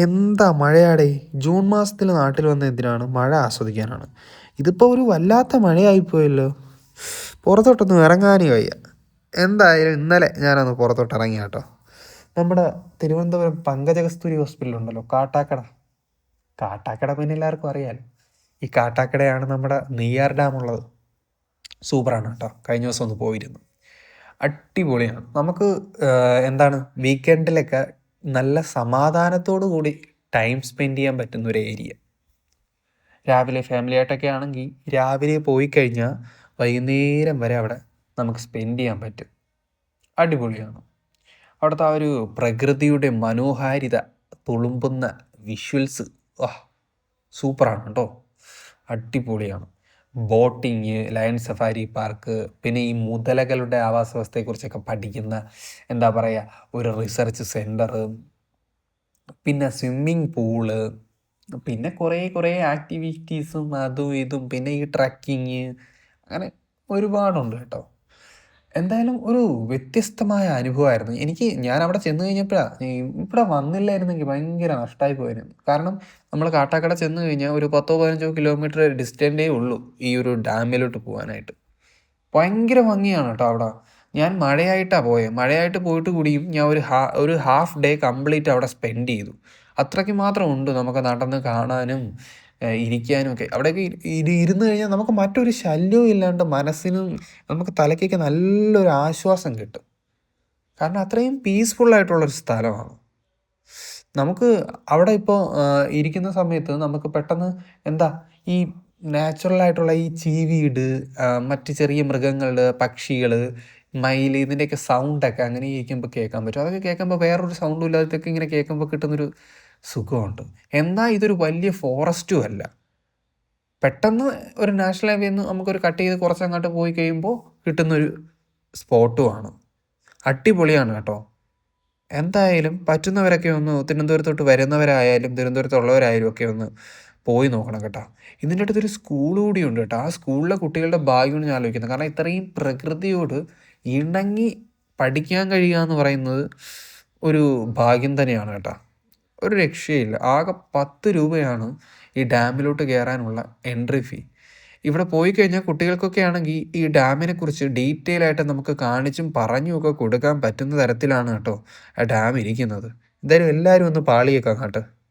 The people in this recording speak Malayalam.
എന്താ മഴയാടേ. ജൂൺ മാസത്തിൽ നാട്ടിൽ വന്ന എന്തിനാണ്? മഴ ആസ്വദിക്കാനാണ്. ഇതിപ്പോൾ ഒരു വല്ലാത്ത മഴയായിപ്പോയല്ലോ. പുറത്തോട്ടൊന്നും ഇറങ്ങാനേ വയ്യ. എന്തായാലും ഇന്നലെ ഞാനൊന്ന് പുറത്തോട്ട് ഇറങ്ങി കേട്ടോ. നമ്മുടെ തിരുവനന്തപുരം പങ്കജകസ്തൂരി ഹോസ്പിറ്റലുണ്ടല്ലോ, കാട്ടാക്കട പിന്നെ എല്ലാവർക്കും അറിയാമല്ലോ. ഈ കാട്ടാക്കടയാണ് നമ്മുടെ നെയ്യാർ ഡാം ഉള്ളത്. സൂപ്പറാണ് കേട്ടോ. കഴിഞ്ഞ ദിവസം ഒന്ന് പോയിരുന്നു, അടിപൊളിയാണ്. നമുക്ക് എന്താണ് വീക്കെൻഡിലൊക്കെ നല്ല സമാധാനത്തോടു കൂടി ടൈം സ്പെൻഡ് ചെയ്യാൻ പറ്റുന്ന ഒരു ഏരിയ. രാവിലെ ഫാമിലി ആയിട്ടൊക്കെ ആണെങ്കിൽ രാവിലെ പോയി കഴിഞ്ഞാൽ വൈകുന്നേരം വരെ അവിടെ നമുക്ക് സ്പെൻഡ് ചെയ്യാൻ പറ്റും. അടിപൊളിയാണ്. അവിടുത്തെ ആ ഒരു പ്രകൃതിയുടെ മനോഹാരിത തുളുമ്പുന്ന വിഷ്വൽസ് സൂപ്പറാണ് കേട്ടോ. അടിപൊളിയാണ്. ബോട്ടിങ്, ലയൺ സഫാരി പാർക്ക്, പിന്നെ ഈ മുതലകളുടെ ആവാസ വ്യവസ്ഥയെക്കുറിച്ചൊക്കെ പഠിക്കുന്ന എന്താ പറയുക ഒരു റിസർച്ച് സെൻറ്റർ, പിന്നെ സ്വിമ്മിങ് പൂള്, പിന്നെ കുറേ ആക്ടിവിറ്റീസും അതും ഇതും, പിന്നെ ഈ ട്രക്കിങ്, അങ്ങനെ ഒരുപാടുണ്ട് കേട്ടോ. എന്തായാലും ഒരു വ്യത്യസ്തമായ അനുഭവമായിരുന്നു എനിക്ക്. ഞാൻ അവിടെ ചെന്ന് കഴിഞ്ഞപ്പോഴാണ്, ഇവിടെ വന്നില്ലായിരുന്നെങ്കിൽ ഭയങ്കര നഷ്ടമായി പോയിരുന്നു. കാരണം നമ്മൾ കാട്ടാക്കട ചെന്ന് കഴിഞ്ഞാൽ ഒരു 10-15 കിലോമീറ്റർ ഡിസ്റ്റൻറ്റേ ഉള്ളൂ ഈ ഒരു ഡാമിലോട്ട് പോകാനായിട്ട്. ഭയങ്കര ഭംഗിയാണ് കേട്ടോ അവിടെ. ഞാൻ മഴയായിട്ടാണ് പോയത്. മഴയായിട്ട് പോയിട്ട് കൂടിയും ഞാൻ ഒരു ഹാഫ് ഡേ കംപ്ലീറ്റ് അവിടെ സ്പെൻഡ് ചെയ്തു. അത്രയ്ക്ക് മാത്രം ഉണ്ട് നമുക്ക് നടന്ന് കാണാനും ഇരിക്കാനും ഒക്കെ. അവിടെയൊക്കെ ഇരുന്ന് കഴിഞ്ഞാൽ നമുക്ക് മറ്റൊരു ശല്യവും ഇല്ലാണ്ട് മനസ്സിനും നമുക്ക് തലയ്ക്കൊക്കെ നല്ലൊരു ആശ്വാസം കിട്ടും. കാരണം അത്രയും പീസ്ഫുള്ളായിട്ടുള്ളൊരു സ്ഥലമാണ്. നമുക്ക് അവിടെ ഇപ്പോൾ ഇരിക്കുന്ന സമയത്ത് നമുക്ക് പെട്ടെന്ന് എന്താ ഈ നാച്ചുറലായിട്ടുള്ള ഈ ചീവീട്, മറ്റ് ചെറിയ മൃഗങ്ങൾ, പക്ഷികൾ, മയിൽ, ഇതിൻ്റെയൊക്കെ സൗണ്ടൊക്കെ അങ്ങനെ ഇരിക്കുമ്പോൾ കേൾക്കാൻ പറ്റും. അതൊക്കെ കേൾക്കുമ്പോൾ വേറൊരു സൗണ്ടും ഇല്ലാതൊക്കെ ഇങ്ങനെ കേൾക്കുമ്പോൾ കിട്ടുന്നൊരു സുഖമുണ്ട്. എന്നാൽ ഇതൊരു വലിയ ഫോറസ്റ്റും അല്ല. പെട്ടെന്ന് ഒരു നാഷണൽ ഹൈവേ നിന്ന് നമുക്കൊരു കട്ട് ചെയ്ത് കുറച്ചങ്ങോട്ട് പോയി കഴിയുമ്പോൾ കിട്ടുന്നൊരു സ്പോട്ടുമാണ്. അടിപൊളിയാണ് കേട്ടോ. എന്തായാലും പറ്റുന്നവരൊക്കെ ഒന്ന് തിരുവനന്തപുരത്തോട്ട് വരുന്നവരായാലും തിരുവനന്തപുരത്തുള്ളവരായാലും ഒക്കെ ഒന്ന് പോയി നോക്കണം കേട്ടോ. ഇതിൻ്റെ അടുത്തൊരു സ്കൂൾ കൂടിയുണ്ട് കേട്ടോ. ആ സ്കൂളിലെ കുട്ടികളുടെ ഭാഗ്യമാണ് ഞാൻ ആലോചിക്കുന്നത്. കാരണം ഇത്രയും പ്രകൃതിയോട് ഇണങ്ങി പഠിക്കാൻ കഴിയുക എന്ന് പറയുന്നത് ഒരു ഭാഗ്യം തന്നെയാണ് കേട്ടോ. ഒരു രക്ഷയില്ല. ആകെ 10 രൂപയാണ് ഈ ഡാമിലോട്ട് കയറാനുള്ള എൻട്രി ഫീ. ഇവിടെ പോയി കഴിഞ്ഞാൽ കുട്ടികൾക്കൊക്കെ ആണെങ്കിൽ ഈ ഡാമിനെ കുറിച്ച് ഡീറ്റെയിൽ ആയിട്ട് നമുക്ക് കാണിച്ചും പറഞ്ഞുമൊക്കെ കൊടുക്കാൻ പറ്റുന്ന തരത്തിലാണ് കേട്ടോ ആ ഡാം ഇരിക്കുന്നത്. എന്തായാലും എല്ലാവരും ഒന്ന് പാളിയേക്കാം കേട്ടോ.